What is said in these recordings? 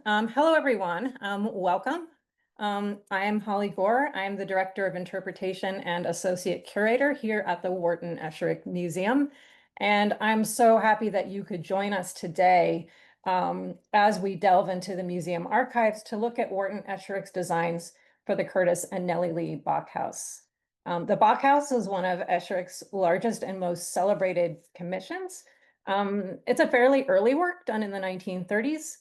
Hello, everyone. Welcome. I am Holly Gore. I'm the Director of Interpretation and Associate Curator here at the Wharton Esherick Museum. And I'm so happy that you could join us today as we delve into the museum archives to look at Wharton Esherick's designs for the Curtis and Nellie Lee Bok House. The Bok House is one of Esherick's largest and most celebrated commissions. It's a fairly early work done in the 1930s.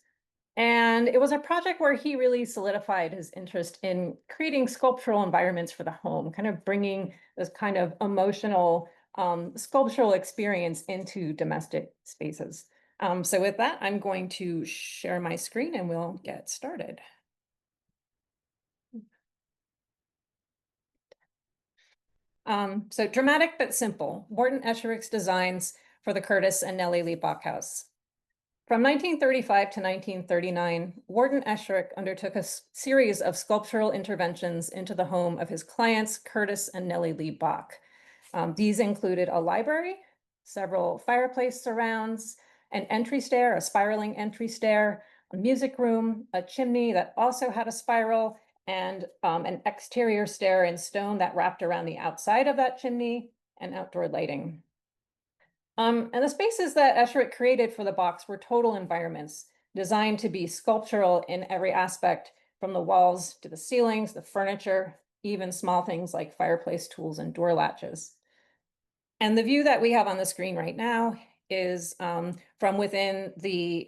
And it was a project where he really solidified his interest in creating sculptural environments for the home, kind of bringing this kind of emotional sculptural experience into domestic spaces. So with that, I'm going to share my screen and we'll get started. So dramatic but simple, Wharton Esherick's designs for the Curtis and Nellie Lee Bok House. From 1935 to 1939, Wharton Esherick undertook a series of sculptural interventions into the home of his clients, Curtis and Nellie Lee Bok. These included a library, several fireplace surrounds, an entry stair, a spiraling entry stair, a music room, a chimney that also had a spiral, and an exterior stair in stone that wrapped around the outside of that chimney, and outdoor lighting. And the spaces that Esherick created for the Boks were total environments designed to be sculptural in every aspect, from the walls to the ceilings, the furniture, even small things like fireplace tools and door latches. And the view that we have on the screen right now is from within the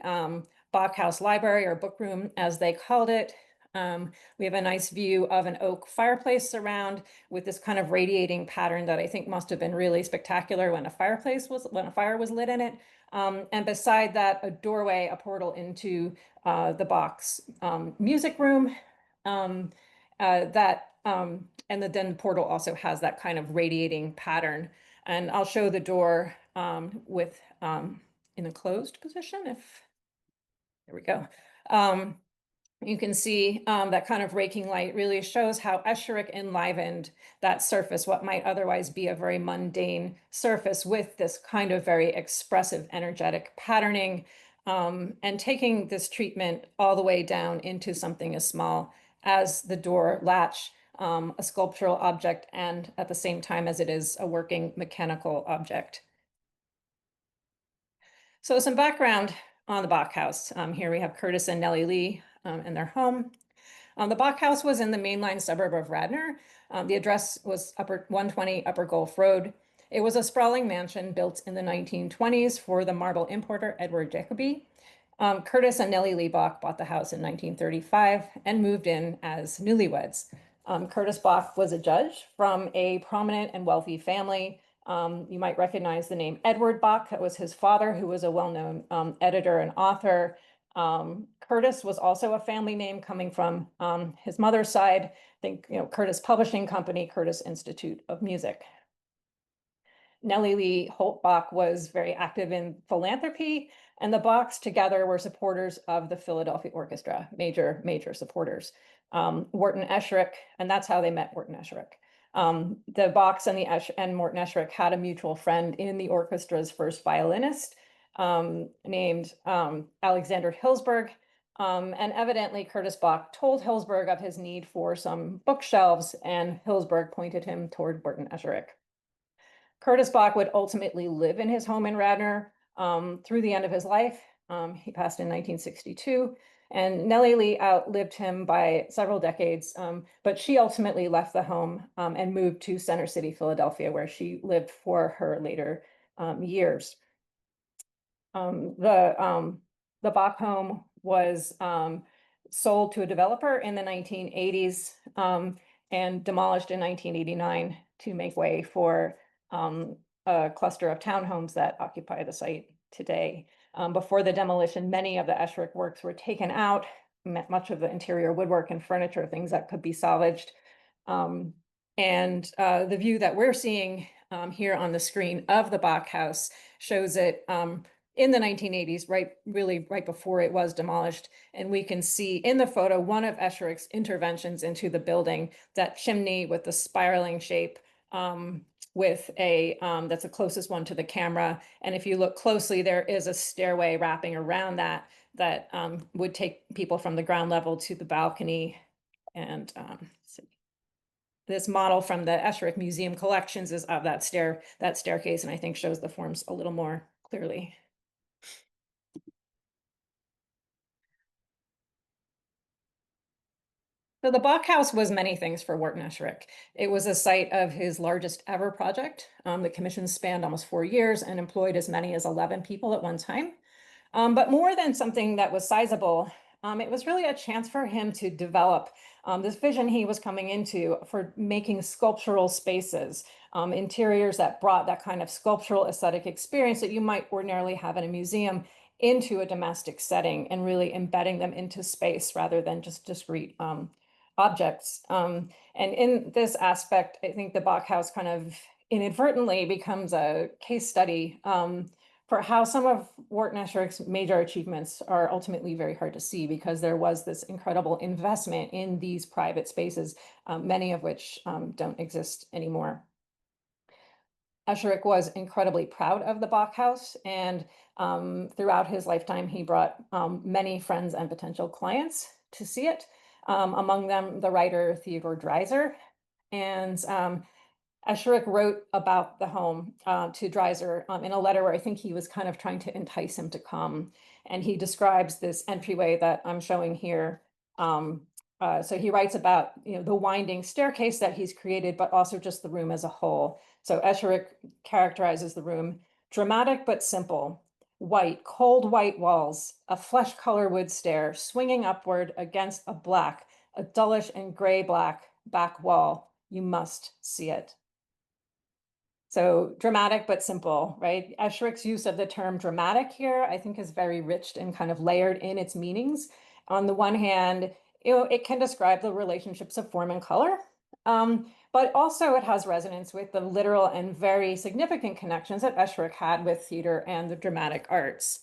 Bok House Library, or book room, as they called it. We have a nice view of an oak fireplace surround with this kind of radiating pattern that I think must have been really spectacular when a fire was lit in it. And beside that, a doorway, a portal into the Boks music room. And then the portal also has that kind of radiating pattern. And I'll show the door in a closed position if, there we go. You can see that kind of raking light really shows how Esherick enlivened that surface, what might otherwise be a very mundane surface, with this kind of very expressive, energetic patterning, and taking this treatment all the way down into something as small as the door latch, a sculptural object, and at the same time as it is a working mechanical object. So some background on the Bok House. Here we have Curtis and Nellie Lee in their home. The Bok House was in the mainline suburb of Radnor. The address was 120 Upper Gulph Road. It was a sprawling mansion built in the 1920s for the marble importer Edward Jacoby. Curtis and Nellie Lee Bok bought the house in 1935 and moved in as newlyweds. Curtis Bok was a judge from a prominent and wealthy family. You might recognize the name Edward Bok. That was his father, who was a well-known editor and author. Curtis was also a family name coming from his mother's side. I think, Curtis Publishing Company, Curtis Institute of Music. Nellie Lee Holt Bok was very active in philanthropy, and the Boks together were supporters of the Philadelphia Orchestra, major supporters. Wharton Esherick, and that's how they met Wharton Esherick. The Boks and Wharton Esherick had a mutual friend in the orchestra's first violinist, named Alexander Hillsberg. And evidently Curtis Bok told Hillsberg of his need for some bookshelves, and Hillsberg pointed him toward Wharton Esherick. Curtis Bok would ultimately live in his home in Radnor through the end of his life. He passed in 1962, and Nellie Lee outlived him by several decades, but she ultimately left the home and moved to Center City, Philadelphia, where she lived for her later years. The Bok home was sold to a developer in the 1980s and demolished in 1989 to make way for a cluster of townhomes that occupy the site today. Before the demolition, many of the Esherick works were taken out, much of the interior woodwork and furniture, things that could be salvaged. And the view that we're seeing here on the screen of the Bok House shows it in the 1980s, really right before it was demolished. And we can see in the photo one of Esherick's interventions into the building, that chimney with the spiraling shape, with that's the closest one to the camera. And if you look closely, there is a stairway wrapping around that that would take people from the ground level to the balcony. And this model from the Esherick Museum collections is of that staircase, and I think shows the forms a little more clearly. So the Bok House was many things for Wharton Esherick. It was a site of his largest ever project. The commission spanned almost 4 years and employed as many as 11 people at one time. But more than something that was sizable, it was really a chance for him to develop this vision he was coming into for making sculptural spaces, interiors that brought that kind of sculptural aesthetic experience that you might ordinarily have in a museum into a domestic setting and really embedding them into space rather than just discrete objects. And in this aspect, I think the Bok House kind of inadvertently becomes a case study for how some of Wharton Esherick's major achievements are ultimately very hard to see because there was this incredible investment in these private spaces, many of which don't exist anymore. Esherick was incredibly proud of the Bok House, and throughout his lifetime, he brought many friends and potential clients to see it, among them the writer Theodore Dreiser. And Esherick wrote about the home to Dreiser in a letter where I think he was kind of trying to entice him to come. And he describes this entryway that I'm showing here. So he writes about the winding staircase that he's created, but also just the room as a whole. So Esherick characterizes the room: dramatic but simple, white, cold white walls, a flesh color wood stair swinging upward against a dullish and gray black back wall. You must see it. So dramatic but simple, right? Esherick's use of the term dramatic here, I think, is very rich and kind of layered in its meanings. On the one hand, it can describe the relationships of form and color, but also it has resonance with the literal and very significant connections that Esherick had with theater and the dramatic arts.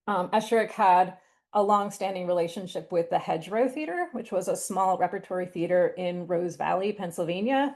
Esherick had a long-standing relationship with the Hedgerow Theater, which was a small repertory theater in Rose Valley, Pennsylvania.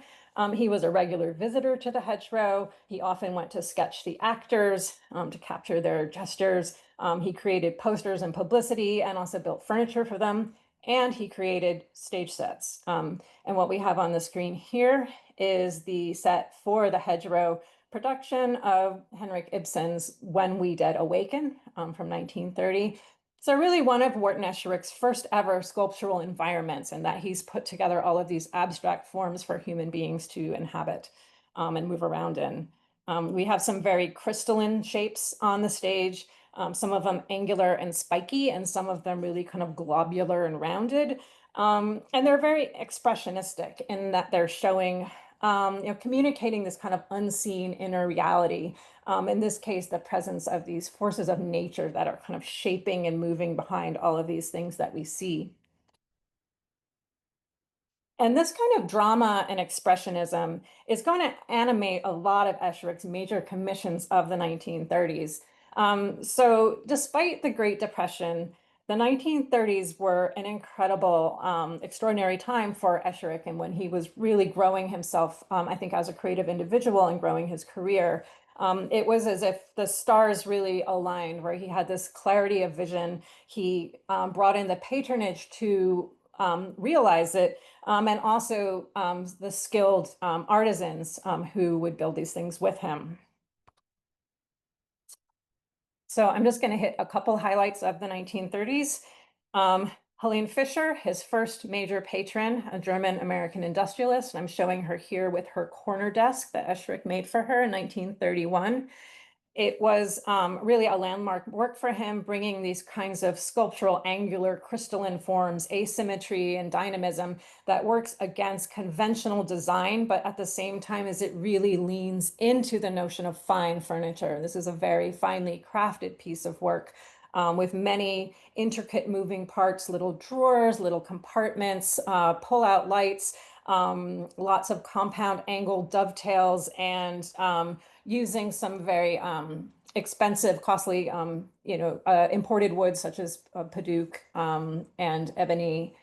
He was a regular visitor to the Hedgerow. He often went to sketch the actors to capture their gestures. He created posters and publicity and also built furniture for them. And he created stage sets. And what we have on the screen here is the set for the Hedgerow production of Henrik Ibsen's When We Dead Awaken from 1930. So really one of Wharton Esherick's first ever sculptural environments, and that he's put together all of these abstract forms for human beings to inhabit and move around in. We have some very crystalline shapes on the stage, some of them angular and spiky, and some of them really kind of globular and rounded. And they're very expressionistic in that they're showing communicating this kind of unseen inner reality. In this case, the presence of these forces of nature that are kind of shaping and moving behind all of these things that we see. And this kind of drama and expressionism is going to animate a lot of Esherick's major commissions of the 1930s. So despite the Great Depression, the 1930s were an incredible, extraordinary time for Esherick, and when he was really growing himself, I think, as a creative individual and growing his career. It was as if the stars really aligned, where he had this clarity of vision. He brought in the patronage to realize it, and also the skilled artisans who would build these things with him. So I'm just going to hit a couple highlights of the 1930s. Helene Fischer, his first major patron, a German-American industrialist. And I'm showing her here with her corner desk that Esherick made for her in 1931. It was really a landmark work for him, bringing these kinds of sculptural, angular, crystalline forms, asymmetry and dynamism that works against conventional design, but at the same time as it really leans into the notion of fine furniture. This is a very finely crafted piece of work with many intricate moving parts, little drawers, little compartments, pull-out lights, lots of compound angled dovetails, and using some very expensive, costly, imported woods such as Paduke and ebony.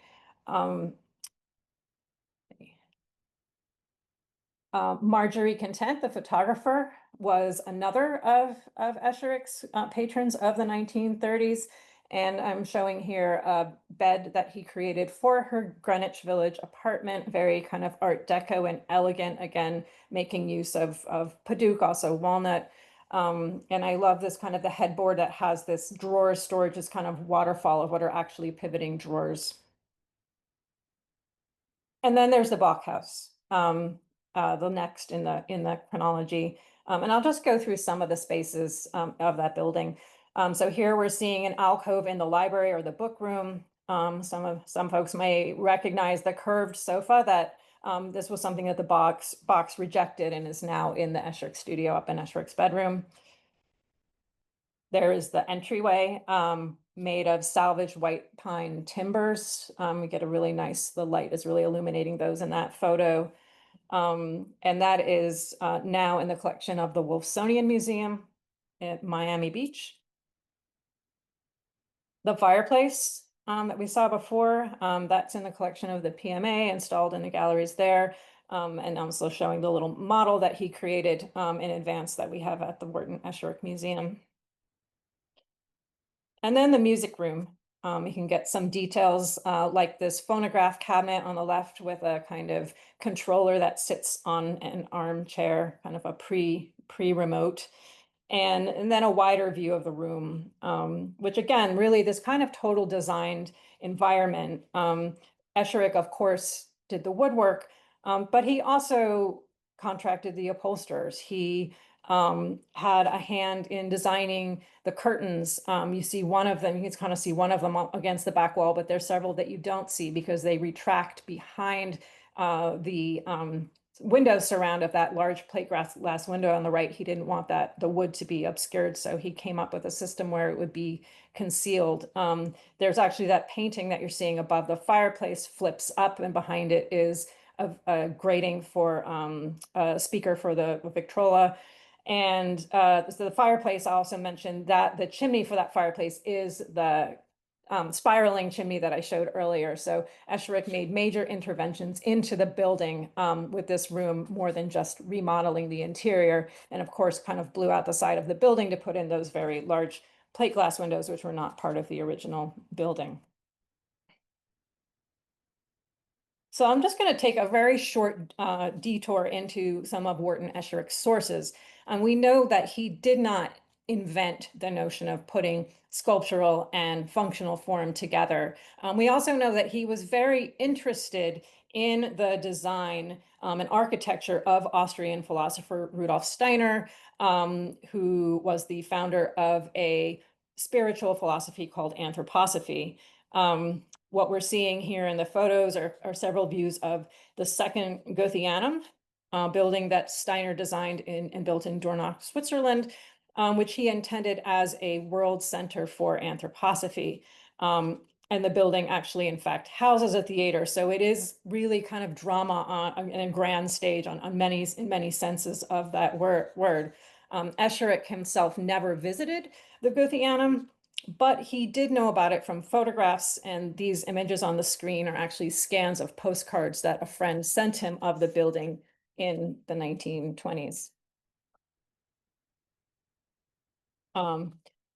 Marjorie Content, the photographer, was another of Esherick's patrons of the 1930s. And I'm showing here a bed that he created for her Greenwich Village apartment, very kind of Art Deco and elegant, again, making use of Paduk, also walnut. And I love this kind of the headboard that has this drawer storage, this kind of waterfall of what are actually pivoting drawers. And then there's the Bok House, the next in the chronology. And I'll just go through some of the spaces of that building. So here we're seeing an alcove in the library or the book room. Some folks may recognize the curved sofa that this was something that the Boks rejected and is now in the Esherick studio up in Esherick's bedroom. There is the entryway made of salvaged white pine timbers. We get a really nice, the light is really illuminating those in that photo. And that is now in the collection of the Wolfsonian Museum at Miami Beach. The fireplace that we saw before, that's in the collection of the PMA, installed in the galleries there. And also showing the little model that he created in advance that we have at the Wharton Esherick Museum. And then the music room. You can get some details like this phonograph cabinet on the left with a kind of controller that sits on an armchair, kind of a pre-remote. And then a wider view of the room, which again, really this kind of total designed environment. Esherick, of course, did the woodwork, but he also contracted the upholsterers. He had a hand in designing the curtains. You see one of them, you can kind of see one of them against the back wall, but there's several that you don't see because they retract behind the window surround of that large plate glass window on the right. He didn't want the wood to be obscured, so he came up with a system where it would be concealed. There's actually that painting that you're seeing above the fireplace flips up, and behind it is a grating for a speaker for the Victrola. And so the fireplace, I also mentioned that the chimney for that fireplace is the spiraling chimney that I showed earlier. So Esherick made major interventions into the building with this room, more than just remodeling the interior. And of course, kind of blew out the side of the building to put in those very large plate glass windows, which were not part of the original building. So I'm just going to take a very short detour into some of Wharton Esherick's sources. We know that he did not invent the notion of putting sculptural and functional form together. We also know that he was very interested in the design and architecture of Austrian philosopher Rudolf Steiner, who was the founder of a spiritual philosophy called anthroposophy. What we're seeing here in the photos are several views of the second Gothianum building that Steiner designed and built in Dornach, Switzerland, which he intended as a world center for anthroposophy. And the building actually, in fact, houses a theater. So it is really kind of drama in a grand stage in many senses of that word. Esherick himself never visited the Gothianum, but he did know about it from photographs, and these images on the screen are actually scans of postcards that a friend sent him of the building in the 1920s. Um,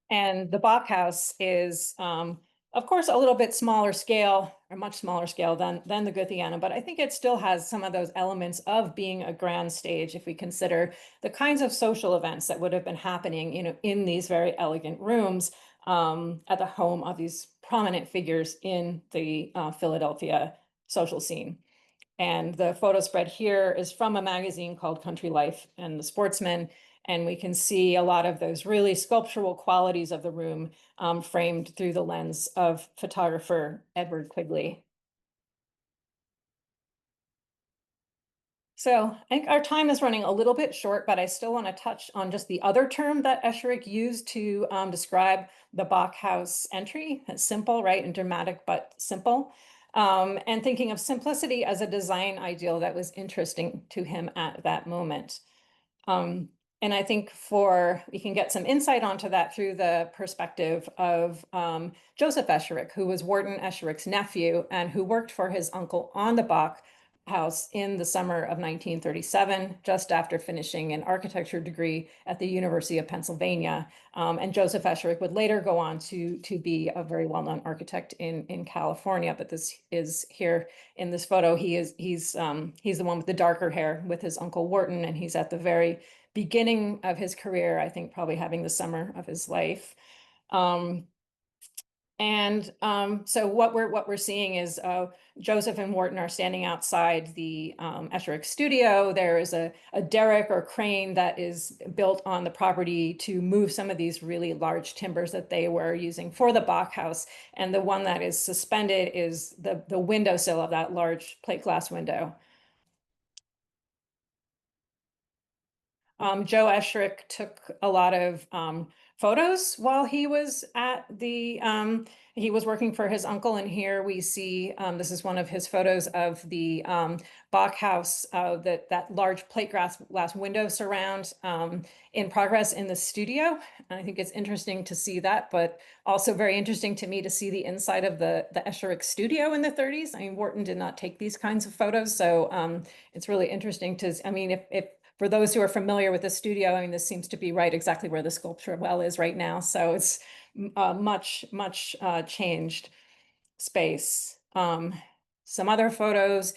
and the Bok House is, of course, a little bit smaller scale, or much smaller scale than the Gothiana, but I think it still has some of those elements of being a grand stage if we consider the kinds of social events that would have been happening, in these very elegant rooms at the home of these prominent figures in the Philadelphia social scene. And the photo spread here is from a magazine called Country Life and the Sportsman. And we can see a lot of those really sculptural qualities of the room framed through the lens of photographer Edward Quigley. So I think our time is running a little bit short, but I still want to touch on just the other term that Esherick used to describe the Bok House entry. It's simple, right? And dramatic, but simple. And thinking of simplicity as a design ideal that was interesting to him at that moment. And I think we can get some insight onto that through the perspective of Joseph Esherick, who was Wharton Esherick's nephew and who worked for his uncle on the Bok House in the summer of 1937, just after finishing an architecture degree at the University of Pennsylvania. And Joseph Esherick would later go on to be a very well-known architect in California. But this is here in this photo. He's the one with the darker hair with his uncle Wharton, and he's at the very beginning of his career, I think probably having the summer of his life. So what we're seeing is Joseph and Wharton are standing outside the Esherick studio. There is a derrick or crane that is built on the property to move some of these really large timbers that they were using for the Bok House. And the one that is suspended is the windowsill of that large plate glass window. Joe Esherick took a lot of photos while he was at he was working for his uncle. And here we see, this is one of his photos of the Bok House, that large plate glass window surround in progress in the studio. And I think it's interesting to see that, but also very interesting to me to see the inside of the Esherick studio in the 30s. I mean, Wharton did not take these kinds of photos. So it's really interesting I mean, if for those who are familiar with the studio, I mean, this seems to be right exactly where the sculpture well is right now. So it's much changed space. Some other photos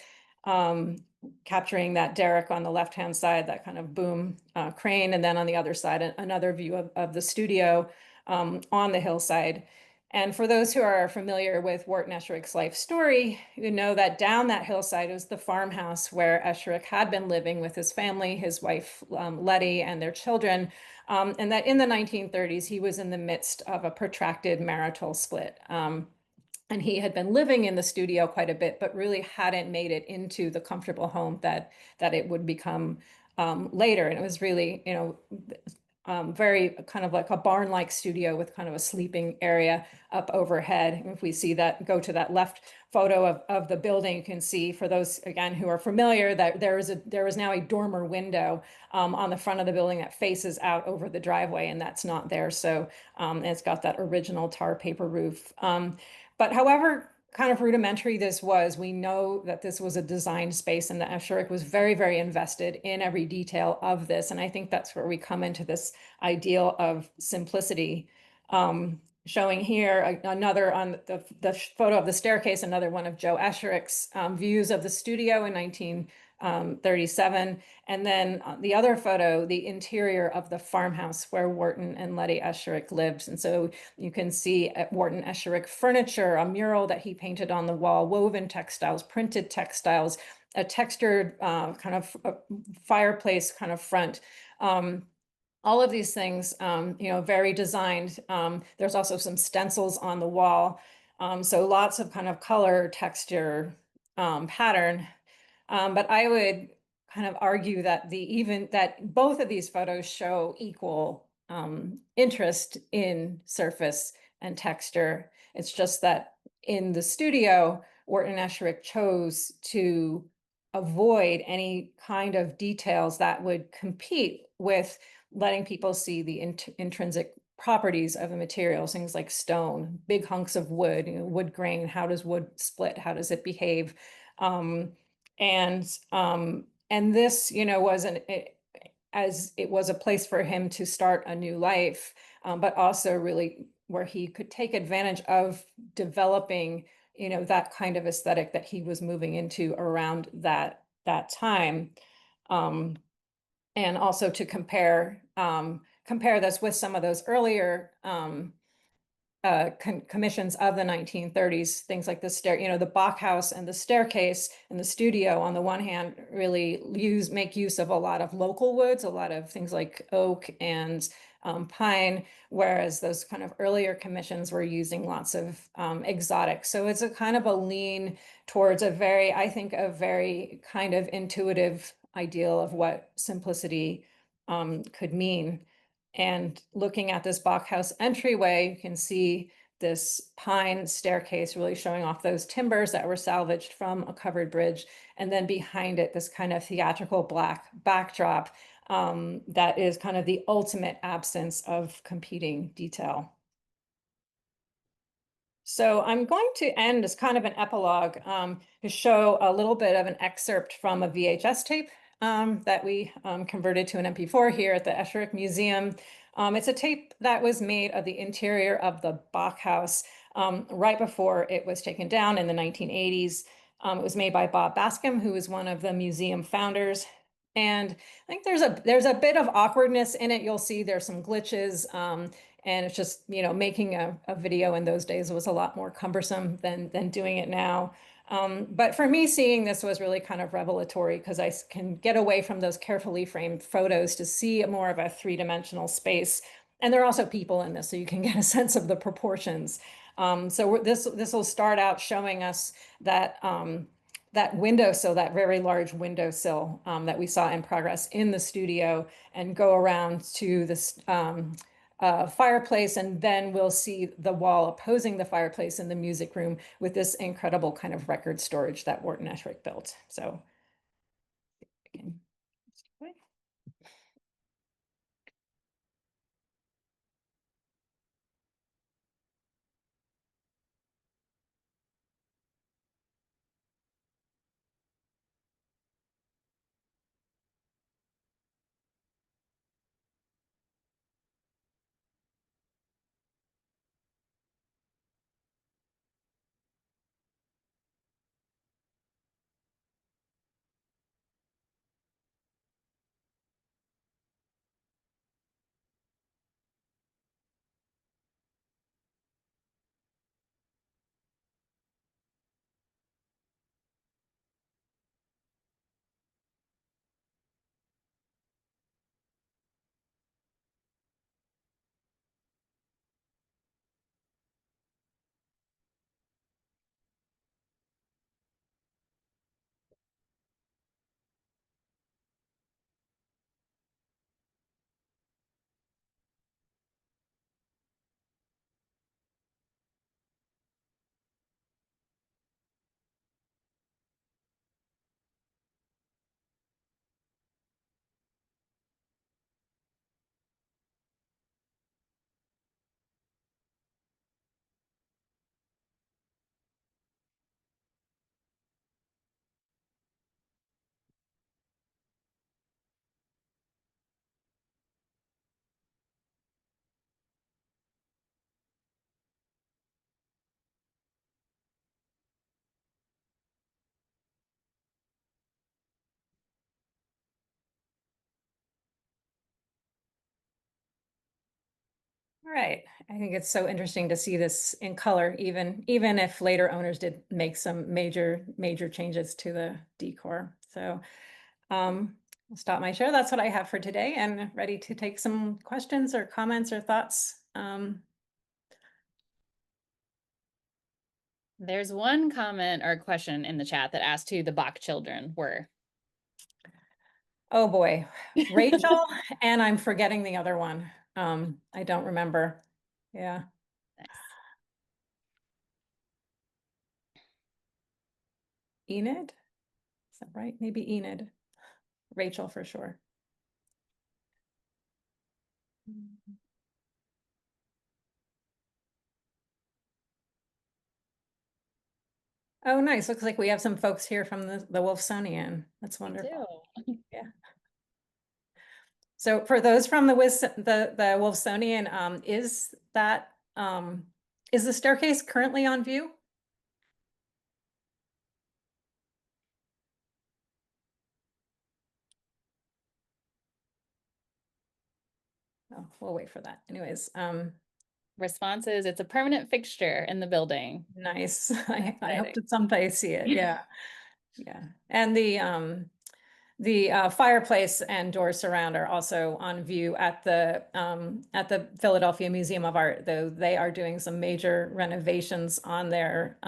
capturing that derrick on the left-hand side, that kind of boom crane, and then on the other side, another view of the studio on the hillside. And for those who are familiar with Wharton Esherick's life story, you know that down that hillside was the farmhouse where Esherick had been living with his family, his wife, Lettie, and their children. And that in the 1930s, he was in the midst of a protracted marital split. And he had been living in the studio quite a bit, but really hadn't made it into the comfortable home that it would become later. And it was really, very kind of like a barn-like studio with kind of a sleeping area up overhead. And if we see that, go to that left photo of the building, you can see, for those again who are familiar, that there is now a dormer window on the front of the building that faces out over the driveway, and that's not there. So it's got that original tar paper roof. But however kind of rudimentary this was, we know that this was a designed space, and that Esherick was very invested in every detail of this. And I think that's where we come into this ideal of simplicity. Showing here another on the photo of the staircase, another one of Joe Esherick's views of the studio in 1937. And then the other photo, the interior of the farmhouse where Wharton and Lettie Esherick lived. And so you can see at Wharton Esherick furniture, a mural that he painted on the wall, woven textiles, printed textiles, a textured kind of fireplace kind of front. All of these things, very designed. There's also some stencils on the wall. So lots of kind of color, texture, pattern. But I would kind of argue that that both of these photos show equal interest in surface and texture. It's just that in the studio, Wharton Esherick chose to avoid any kind of details that would compete with letting people see the intrinsic properties of the materials, things like stone, big hunks of wood, wood grain. How does wood split? How does it behave? And this, as it was a place for him to start a new life, but also really where he could take advantage of developing, that kind of aesthetic that he was moving into around that time. And also to compare this with some of those earlier commissions of the 1930s, things like the Bok House and the staircase and the studio. On the one hand, really make use of a lot of local woods, a lot of things like oak and pine, whereas those kind of earlier commissions were using lots of exotic. So it's a kind of a lean towards I think a very kind of intuitive ideal of what simplicity could mean. And looking at this Bok House entryway, you can see this pine staircase really showing off those timbers that were salvaged from a covered bridge. And then behind it, this kind of theatrical black backdrop that is kind of the ultimate absence of competing detail. So I'm going to end as kind of an epilogue to show a little bit of an excerpt from a VHS tape that we converted to an MP4 here at the Esherick Museum. It's a tape that was made of the interior of the Bok House right before it was taken down in the 1980s. It was made by Bob Bascom, who was one of the museum founders. And I think there's a bit of awkwardness in it. You'll see there's some glitches. And it's just, making a video in those days was a lot more cumbersome than doing it now. But for me, seeing this was really kind of revelatory because I can get away from those carefully framed photos to see more of a three-dimensional space. And there are also people in this, so you can get a sense of the proportions. So this will start out showing us that windowsill, that very large windowsill that we saw in progress in the studio, and go around to this fireplace, and then we'll see the wall opposing the fireplace in the music room with this incredible kind of record storage that Wharton Esherick built. So again, all right. I think it's so interesting to see this in color, even if later owners did make some major changes to the decor. So I'll stop my share. That's what I have for today, and ready to take some questions or comments or thoughts. There's one comment or question in the chat that asked who the Bok children were. Oh boy, Rachel, and I'm forgetting the other one. I don't remember. Yeah. Nice. Enid? Is that right? Maybe Enid. Rachel for sure. Oh, nice. Looks like we have some folks here from the Wolfsonian. That's wonderful. Yeah. So for those from the Wolfsonian, is the staircase currently on view? Oh, we'll wait for that. Anyways, Response is it's a permanent fixture in the building. nice. I hope to someday see it. Yeah. Yeah. And the fireplace and door surround are also on view at the Philadelphia Museum of Art, though they are doing some major renovations on their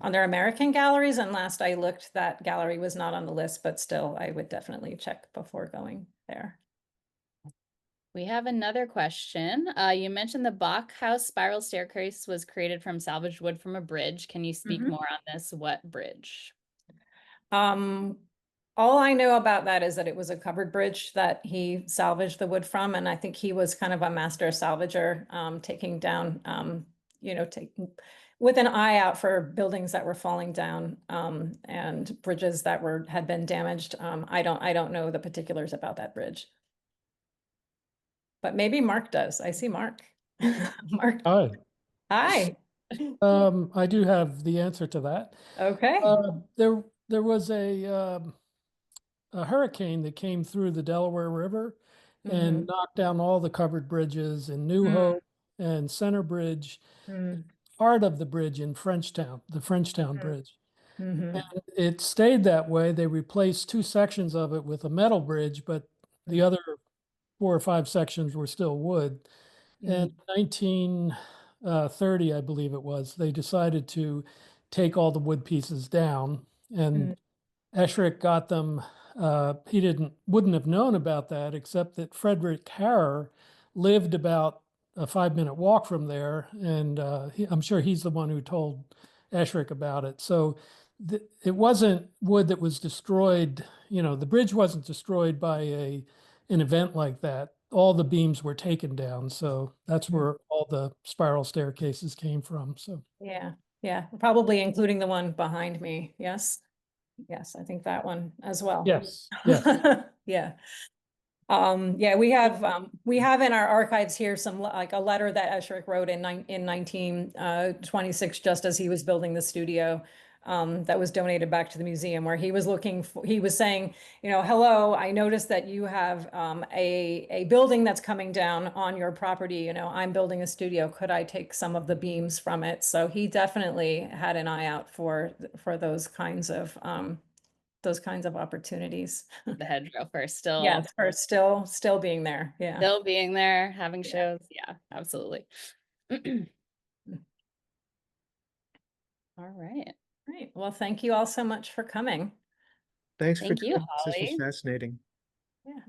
American galleries. And last I looked, that gallery was not on the list, but still I would definitely check before going there. We have another question. You mentioned the Bok House spiral staircase was created from salvaged wood from a bridge. Can you speak more on this? What bridge? All I know about that is that it was a covered bridge that he salvaged the wood from, and I think he was kind of a master salvager, taking down, with an eye out for buildings that were falling down, and bridges that had been damaged. I don't know the particulars about that bridge. But maybe Mark does. I see Mark. Mark, Hi. hi. I do have the answer to that. Okay. There was a hurricane that came through the Delaware River and Mm-hmm. knocked down all the covered bridges in New Hope and Center Bridge, Mm-hmm. part of the bridge in Frenchtown, the Frenchtown Bridge. Mm-hmm. And it stayed that way. They replaced two sections of it with a metal bridge, but the other four or five sections were still wood. And Mm-hmm. 1930, I believe it was, they decided to take all the wood pieces down, and Esherick got them. He wouldn't have known about that, except that Frederick Harrer lived about a 5-minute walk from there, and I'm sure he's the one who told Esherick about it. So it wasn't wood that was destroyed. The bridge wasn't destroyed by an event like that. All the beams were taken down, so that's Mm-hmm. where all the spiral staircases came from. So Yeah. Yeah. Probably including the one behind me. Yes. Yes. I think that one as well. yes, yes. Yeah. Yeah, we have in our archives here like a letter that Esherick wrote in 1926, just as he was building the studio, that was donated back to the museum, where he was saying, hello, I noticed that you have a building that's coming down on your property. I'm building a studio. Could I take some of the beams from it? So he definitely had an eye out for those kinds of opportunities. The hedgerow first, Yes, for still being there. Yeah. still being there, having Yeah. shows. Yeah, absolutely. All right. Great. Well, thank you all so much for coming. Thanks for Thank you, doing this. This was Holly. fascinating. Yeah.